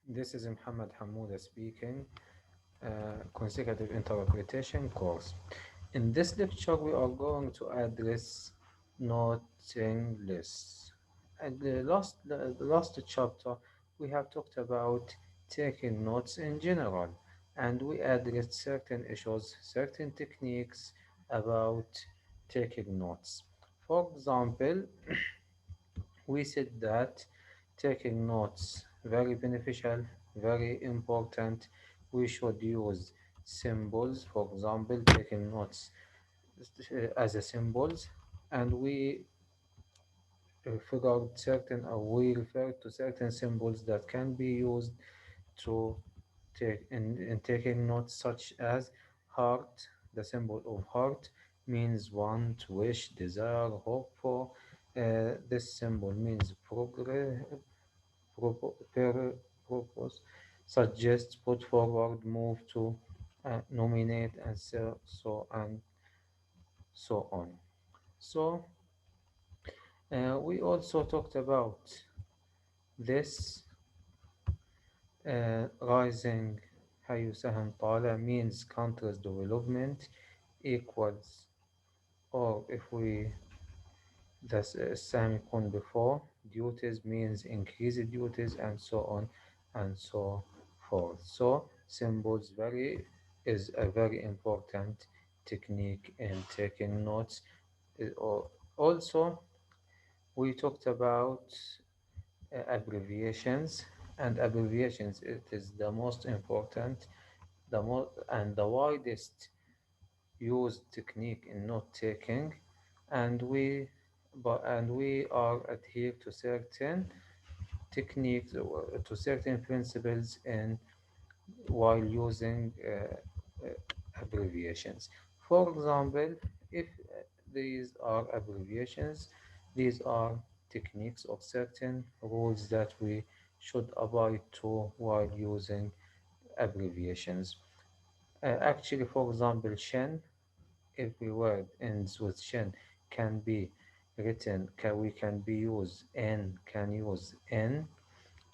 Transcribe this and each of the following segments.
This is Muhammad Hamouda speaking, Consecutive Interpretation course. In this lecture, we are going to address noting lists. At the last chapter, we have talked about taking notes in general, and we addressed certain issues, certain techniques about taking notes. For example, we said that taking notes very beneficial, very important. We should use symbols, for example, taking notes as a symbols, and we refer to certain symbols that can be used to take in taking notes, such as heart. The symbol of heart means want, wish, desire, hope for. This symbol means purpose, suggest, put forward, move to, nominate, and so on. So we also talked about this rising حي سهم طالع means countries development equals, or if we السهم يكون before duties means increased duties, and so on and so forth. So symbols is a very important technique in taking notes. Also, we talked about abbreviations, and abbreviations, it is the most important, and the widest used technique in note taking, and we are adhere to certain techniques, to certain principles in while using abbreviations. For example, if these are abbreviations, these are techniques of certain rules that we should abide to while using abbreviations. Actually, for example, Shen, every word ends with Shen can be we can be use N, can use N,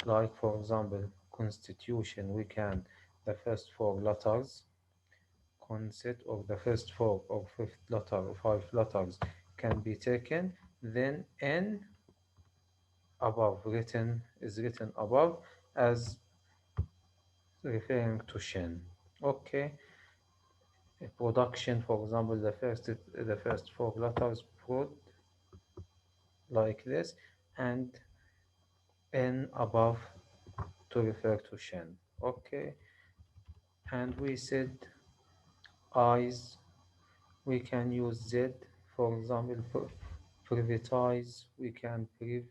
like for example, constitution, we can, the first four letters, concept, or the first four or fifth letter or five letters can be taken, then N above written above as referring to Shen. Okay. Production, for example, the first four letters prod, like this, and N above to refer to Shen. Okay. And we said eyes, we can use Z, for example, privatize, we can priv,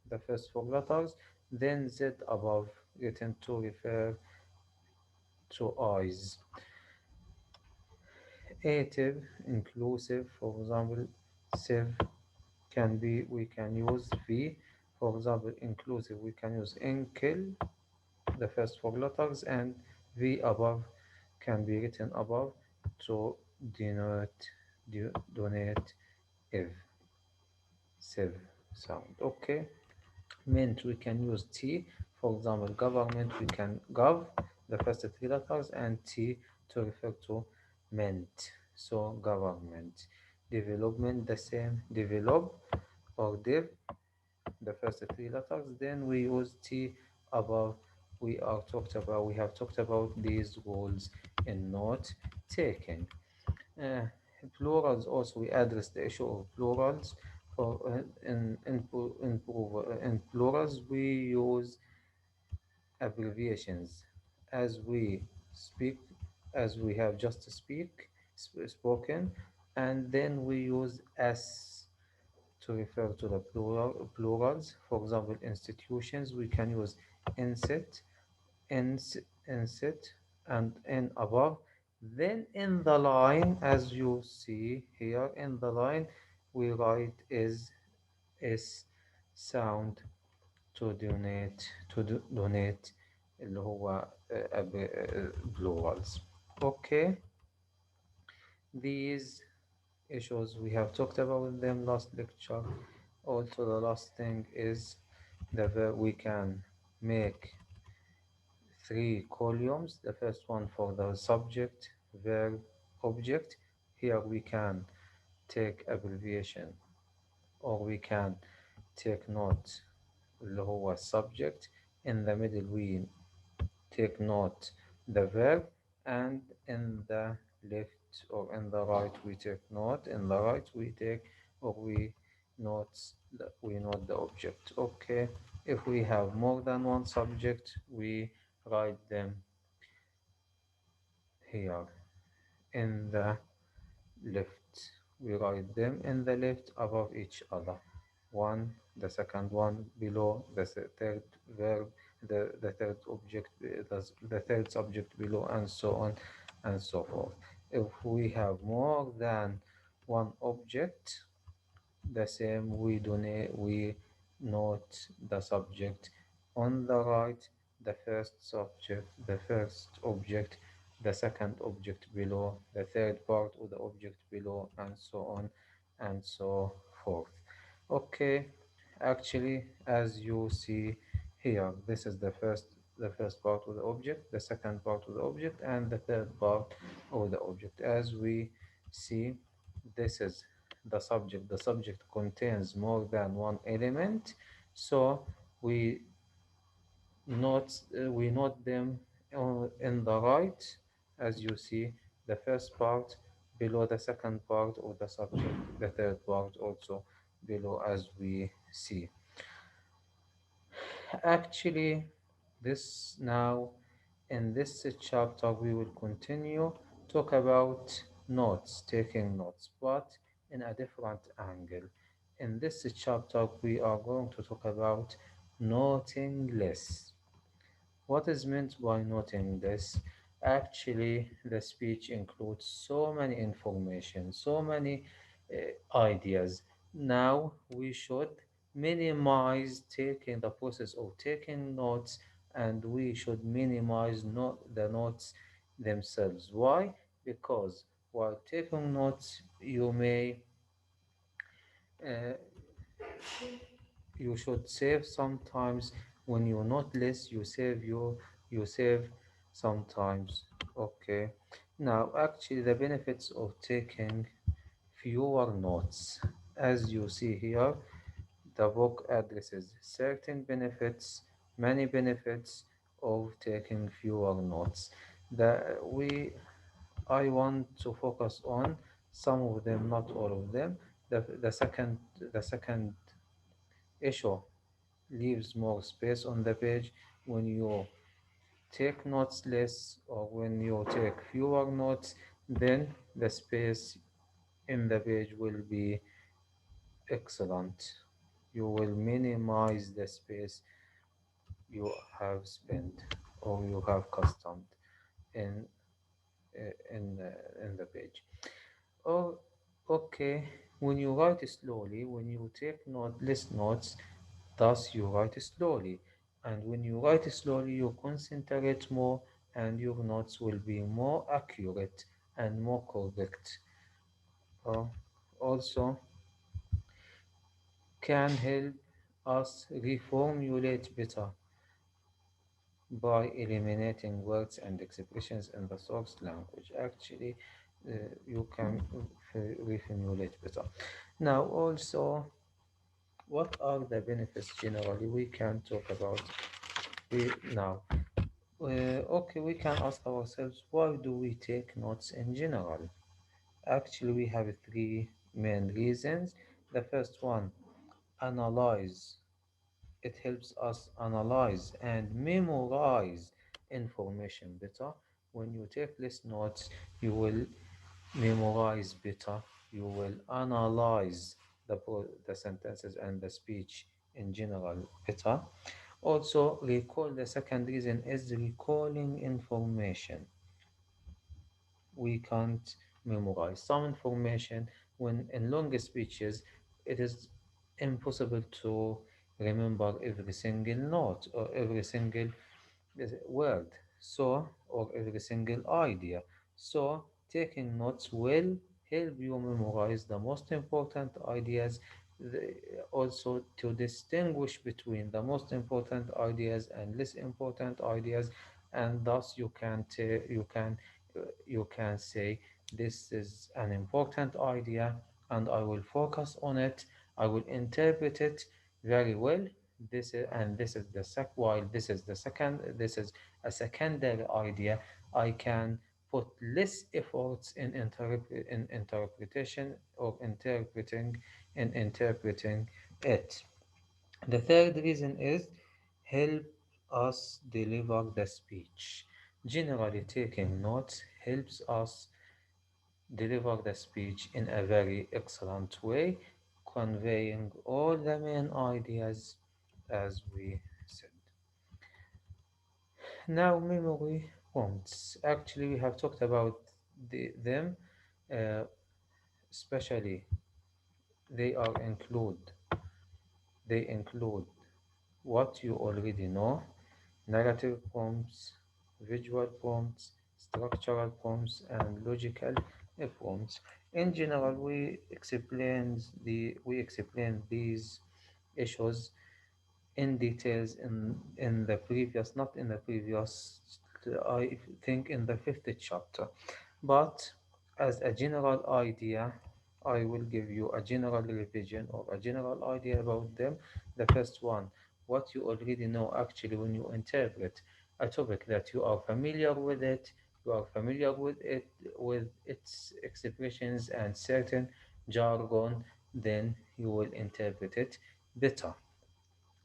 the first four letters, then Z above written to refer to eyes. Ative, inclusive, for example, Sev can be, we can use V, for example, inclusive, we can use Enkel, the first four letters, and V above can be written above to denote, donate, if, Sev sound. Okay. Mint, we can use T, for example, government, we can gov, the first three letters, and T to refer to mint. So government. Development, the same, develop, or div, the first three letters, then we use T above. We have talked about these rules in note taking. uh, Plurals also, we address the issue of plurals. For in plurals we use abbreviations as we speak, as we have just spoken, and then we use S to refer to the plurals. For example, institutions, we can use inset, inset, and N above. Then in the line, as you see here in the line, we write is S sound to donate اللي هو plurals. Okay, these issues we have talked about them last lecture. Also, the last thing is the verb, we can make three columns. The first one for the subject, verb, object. Here we can take abbreviation or we can take note اللي هو subject. In the middle we take note the verb, and in the left or in the right we take note. In the right we take or we note the object. Okay, if we have more than one subject we write them here in the left. We write them in the left above each other. One, the second one below, third verb, the third object, the third subject below, and so on and so forth. If we have more than one object, the same we note the subject on the right, the first subject, the first object, the second object below, the third part of the object below, and so on and so forth. Okay, actually, as you see here, this is the first part of the object, the second part of the object, and the third part of the object. As we see, this is the subject. The subject contains more than one element, so we note them in the right, as you see, the first part below the second part of the subject, the third part also below, as we see. Actually, this now in this chapter we will continue talk about notes, taking notes, but in a different angle. In this chapter we are going to talk about noting less. What is meant by noting this? Actually, the speech includes so many information, so many ideas. Now we should minimize taking the process of taking notes, and we should minimize the notes themselves. Why? Because while taking notes, uh, you should save sometimes. When you note less, you save sometimes. Okay, now actually the benefits of taking fewer notes, as you see here, the book addresses certain benefits, many benefits of taking fewer notes. I want to focus on some of them, not all of them. The second issue leaves more space on the page. When you take notes less or when you take fewer notes, then the space in the page will be excellent. You will minimize the space you have spent or you have customed in in the page. Oh, okay. When you write slowly, when you take less notes, thus you write slowly. And when you write slowly, you concentrate more, and your notes will be more accurate and more correct. Uh, Also, can help us reformulate better by eliminating words and expressions in the source language. Actually, you can reformulate better. Now, also, what are the benefits generally? We can talk about now. Okay, we can ask ourselves, why do we take notes in general? Actually, we have three main reasons. The first one, analyze. It helps us analyze and memorize information better. When you take less notes, you will memorize better. You will analyze the sentences and the speech in general better. Also, recall. The second reason is recalling information. We can't memorize some information. When in longer speeches, it is impossible to remember every single note or every single word, so or every single idea. So taking notes will help you memorize the most important ideas, also to distinguish between the most important ideas and less important ideas, and thus you can say this is an important idea and I will focus on it. I will interpret it very well. This is and this is the sec while this is a secondary idea. I can put less efforts in interpretation or interpreting it. The third reason is help us deliver the speech. Generally, taking notes helps us deliver the speech in a very excellent way, conveying all the main ideas as we said. Now, memory prompts. Actually, we have talked about them, uh, especially they are they include what you already know, narrative prompts, visual prompts, structural prompts, and logical prompts. In general, we explained these issues in details in the previous, not in the previous, I think in the fifth chapter. But as a general idea, I will give you a general revision or a general idea about them. The first one, what you already know actually when you interpret a topic that you are familiar with it, you are familiar with its expressions and certain jargon, then you will interpret it better.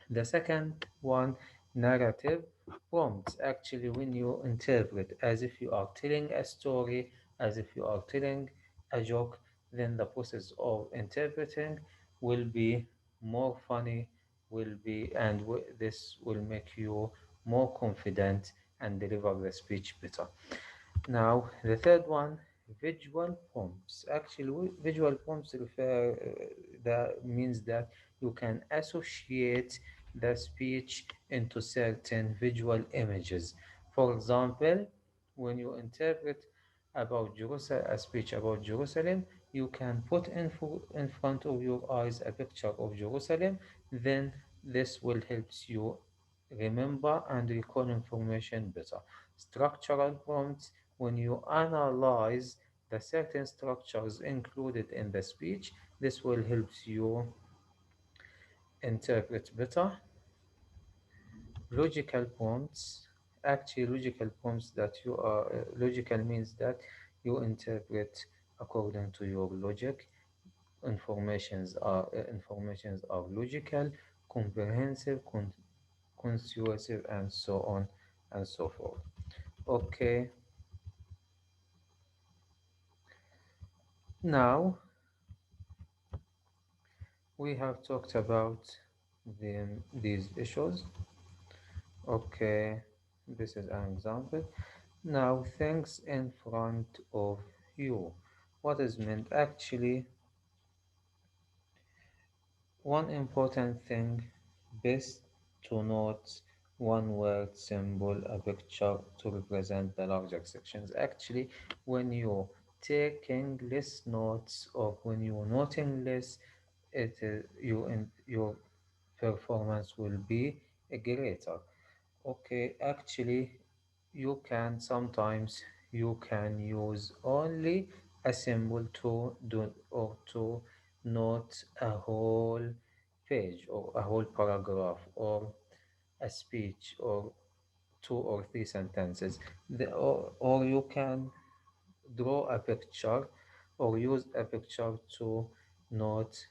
The second one, narrative prompts. Actually, when you interpret as if you are telling a story, as if you are telling a joke, then the process of interpreting will be more funny, this will make you more confident and deliver the speech better. Now, the third one, visual prompts. Actually, visual prompts that means that you can associate the speech into certain visual images. For example, when you interpret about Jerusalem, a speech about Jerusalem, you can put in front of your eyes a picture of Jerusalem. Then this will help you remember and recall information better. Structural prompts, when you analyze the certain structures included in the speech, this will help you interpret better. Logical prompts, actually logical prompts that you are logical means that you interpret according to your logic. Informations are logical, comprehensive, consuasive, and so on and so forth. Okay, now we have talked about these issues. Okay, this is an example. Now, things in front of you. What is meant? Actually, one important thing, best to note one word, symbol, a picture to represent the larger sections. Actually, when you're taking less notes or when you're noting less, it is your performance will be greater. Okay, actually, you can use only a symbol to do or to note a whole page or a whole paragraph or a speech or two or three sentences. Or you can draw a picture or use a picture to note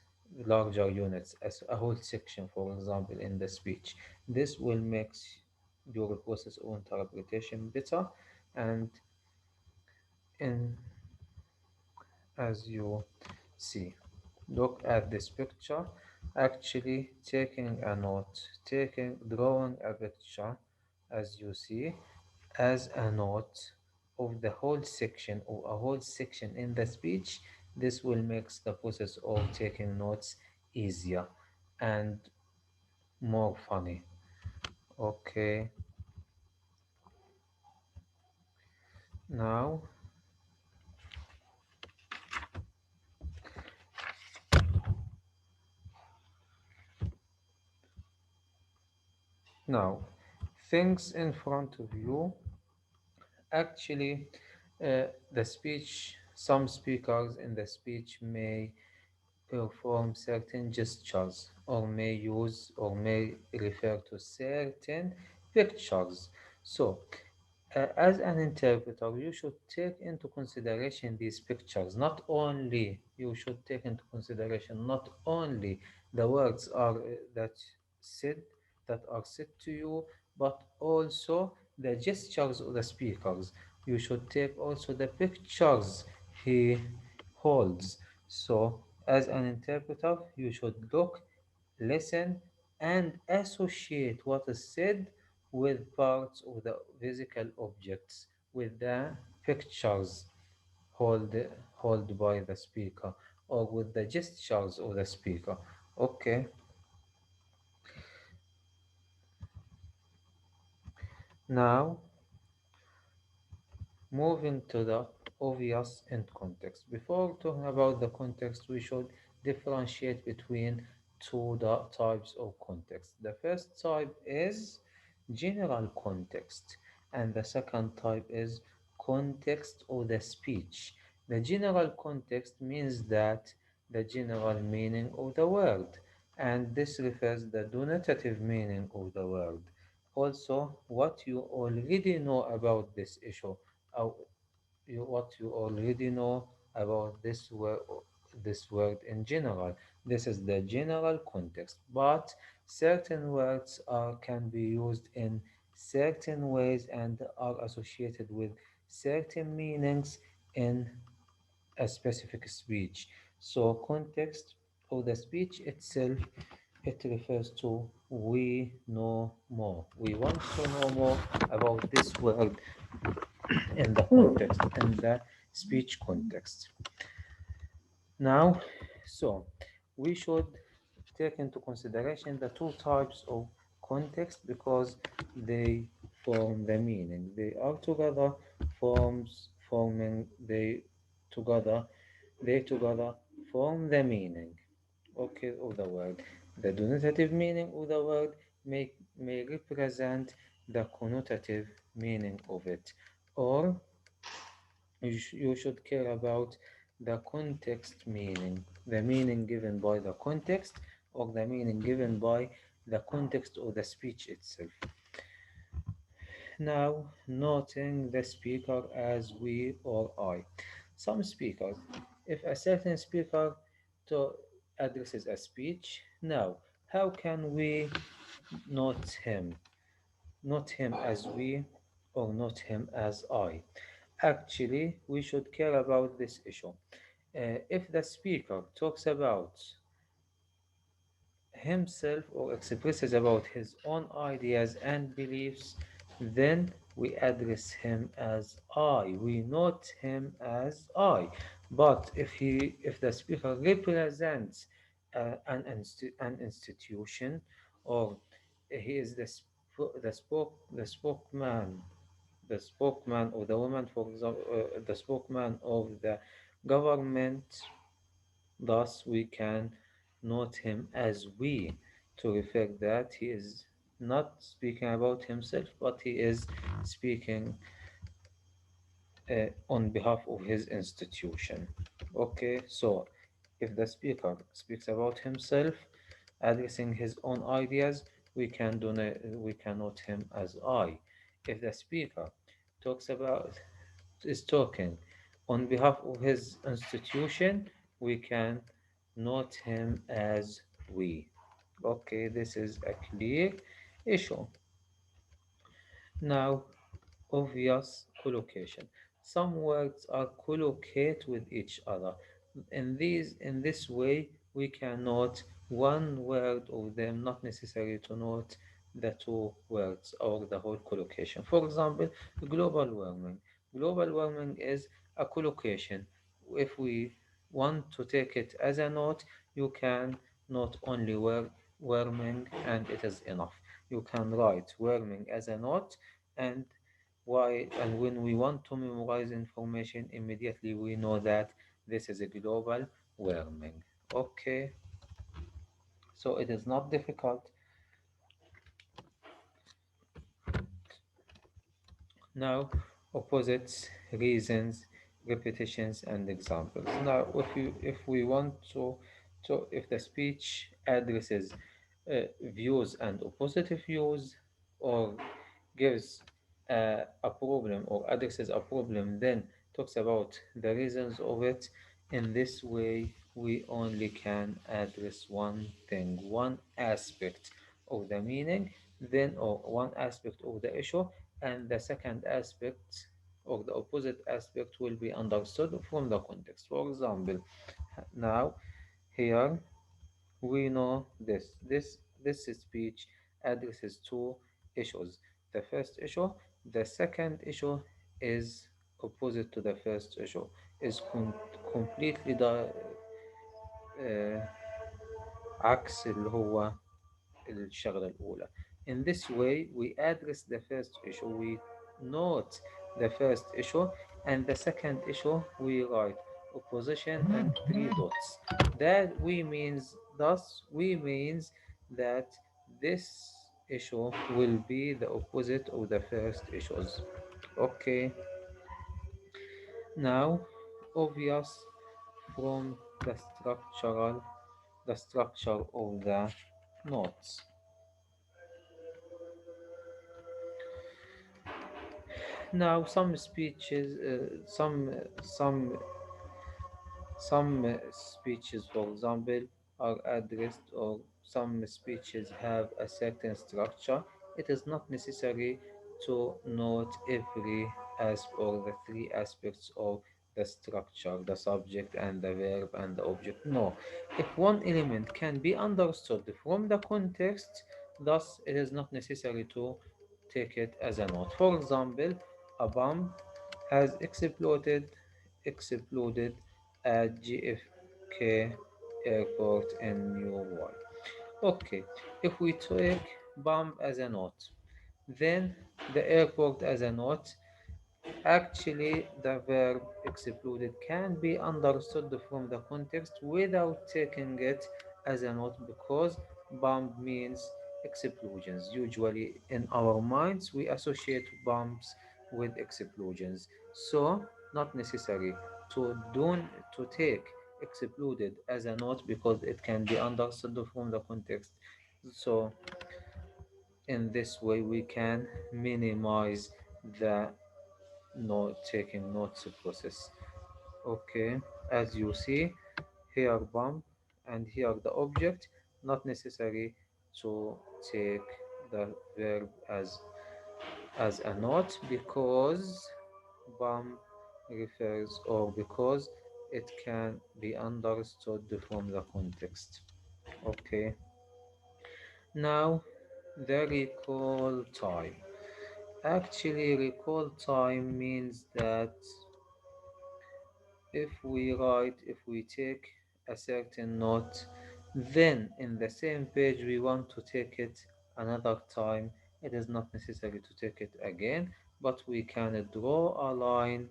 larger units as a whole section, for example, in the speech. This will make your process of interpretation better. And in as you see, look at this picture. Actually, taking a note, taking drawing a picture, as you see, as a note of the whole section or a whole section in the speech. This will make the process of taking notes easier and more funny. Okay, now now things in front of you. Actually, the speech, some speakers in the speech may perform certain gestures or may refer to certain pictures. So, as an interpreter, you should take into consideration these pictures. Not only you should take into consideration not only the words are that said that are said to you, but also the gestures of the speakers. You should take also the pictures he holds. So, as an interpreter, you should look, listen, and associate what is said with parts of the physical objects, with the pictures hold, held by the speaker, or with the gestures of the speaker. Okay, now moving to the obvious end context. Before talking about the context, we should differentiate between types of context. The first type is general context, and the second type is context of the speech. The general context means that the general meaning of the word, and this refers the denotative meaning of the word. Also, what you already know about this issue, uh, what you already know about this word in general. This is the general context, but certain words can be used in certain ways and are associated with certain meanings in a specific speech. So, context of the speech itself, it refers to we know more. We want to know more about this word in the context, in the speech context. Now, so we should take into consideration the two types of context because they form the meaning. They are together forming together they together form the meaning, okay, of the word. The denotative meaning of the word may represent the connotative meaning of it, or you should care about the context meaning, the meaning given by the context, or the meaning given by the context of the speech itself. Now, noting the speaker as we or I. Some speakers, if a certain speaker to addresses a speech, now how can we note him? Not him as we or not him as I. Actually, we should care about this issue. If the speaker talks about himself or expresses about his own ideas and beliefs, then we address him as I. We note him as I. But if the speaker represents an institution, or he is the spokesman, the spokesman or the woman, for example, the spokesman of the government, thus we can note him as we to reflect that he is not speaking about himself, but he is speaking on behalf of his institution. Okay, so if the speaker speaks about himself, addressing his own ideas, we can note him as I. If the speaker talks about is talking on behalf of his institution, we can note him as we. Okay, this is a clear issue. Now, obvious collocation. Some words are collocate with each other. In this way, we can note one word of them, not necessary to note the two words or the whole collocation. For example, global warming. Global warming is a collocation. If we want to take it as a note, you can note only warming and it is enough. You can write warming as a note, and and when we want to memorize information immediately, we know that this is a global warming. Okay, so it is not difficult. Now opposites, reasons, repetitions, and examples. Now, if we want to if the speech addresses views and opposite views, or gives a problem or addresses a problem, then talks about the reasons of it. In this way, we only can address one thing, one aspect of the meaning, then or one aspect of the issue, and the second aspect or the opposite aspect will be understood from the context. For example, now here we know this speech addresses two issues. The first issue, the second issue is opposite to the first issue, is completely آه، عكس اللي هو الشغلة الأولى. In this way, we address the first issue, we note the first issue, and the second issue we write opposition and three dots. That we means, thus we means that this issue will be the opposite of the first issues. Okay, now obvious from the structure of the notes. Now, some speeches, for example, are addressed, or some speeches have a certain structure. It is not necessary to note every as or the three aspects of the structure, the subject and the verb and the object. No, if one element can be understood from the context, thus it is not necessary to take it as a note. For example, a bomb has exploded at JFK Airport in New York. Okay, if we take bomb as a note, then the airport as a note, actually the verb exploded can be understood from the context without taking it as a note, because bomb means explosions. Usually in our minds we associate bombs with explosions, so not necessary to take exploded as a note, because it can be understood from the context. So in this way we can minimize the taking notes process. Okay, as you see here bomb and here the object, not necessary to take the verb as a note, because bomb refers, or because it can be understood from the context. Okay, now the recall time. Actually, recall time means that if we take a certain note, then in the same page we want to take it another time, it is not necessary to take it again, but we can draw a line,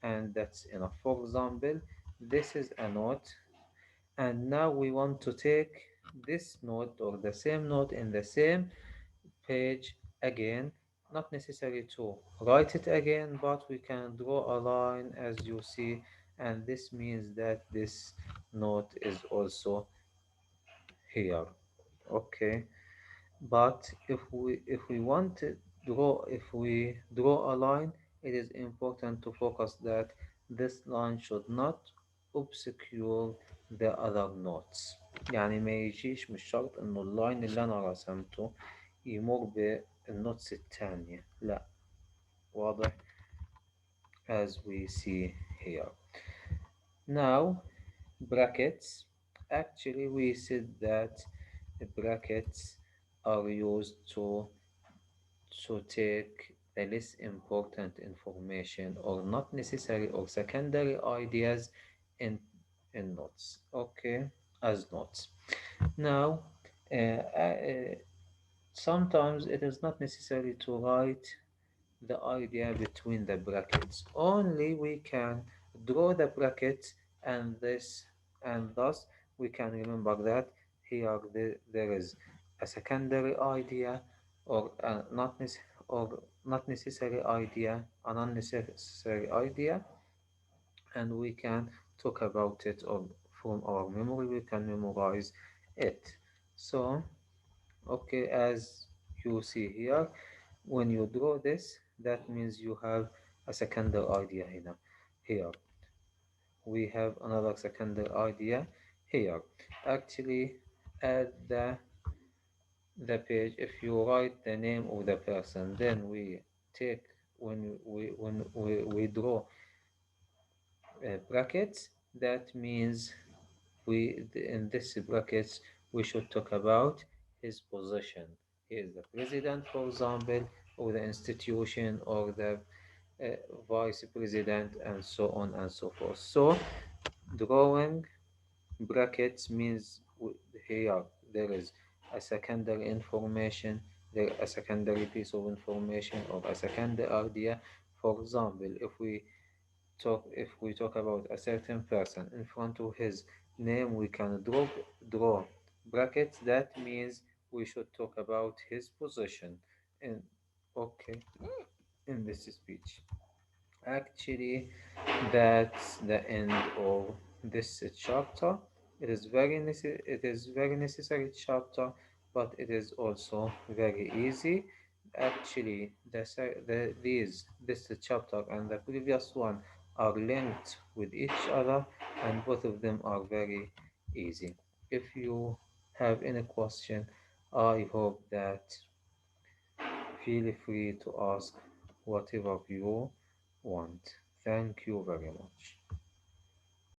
and that's enough. For example, this is a note, and now we want to take this note or the same note in the same page again. Not necessary to write it again, but we can draw a line as you see, and this means that this note is also here. Okay, but if we want to draw if we draw a line, it is important to focus that this line should not obscure the other notes. يعني ما يجيش، مش شرط انه اللاين اللي انا رسمته يمر بالنوتس التانية، لا. واضح as we see here. Now brackets, actually we said that brackets are used to take the less important information or not necessary or secondary ideas in notes. Okay, as notes. Now, sometimes it is not necessary to write the idea between the brackets. Only we can draw the brackets, and thus we can remember that here there is a secondary idea, or not necessary, or not necessary idea, an unnecessary idea, and we can talk about it, or from our memory we can memorize it. So, okay, as you see here, when you draw this, that means you have a secondary idea here. Here we have another secondary idea here. Actually, at the page, if you write the name of the person, then we take, when we draw brackets, that means in this brackets we should talk about his position. He is the president, for example, of the institution, or the uh, vice president, and so on and so forth. So drawing brackets means here there is a secondary information, there a secondary piece of information, or a secondary idea. For example, if we talk about a certain person, in front of his name we can draw brackets. That means we should talk about his position in, okay, in this speech. Actually, that's the end of this chapter. It is very necessary chapter, but it is also very easy. Actually, this chapter and the previous one are linked with each other, and both of them are very easy. If you have any question, I hope that feel free to ask whatever you want. Thank you very much.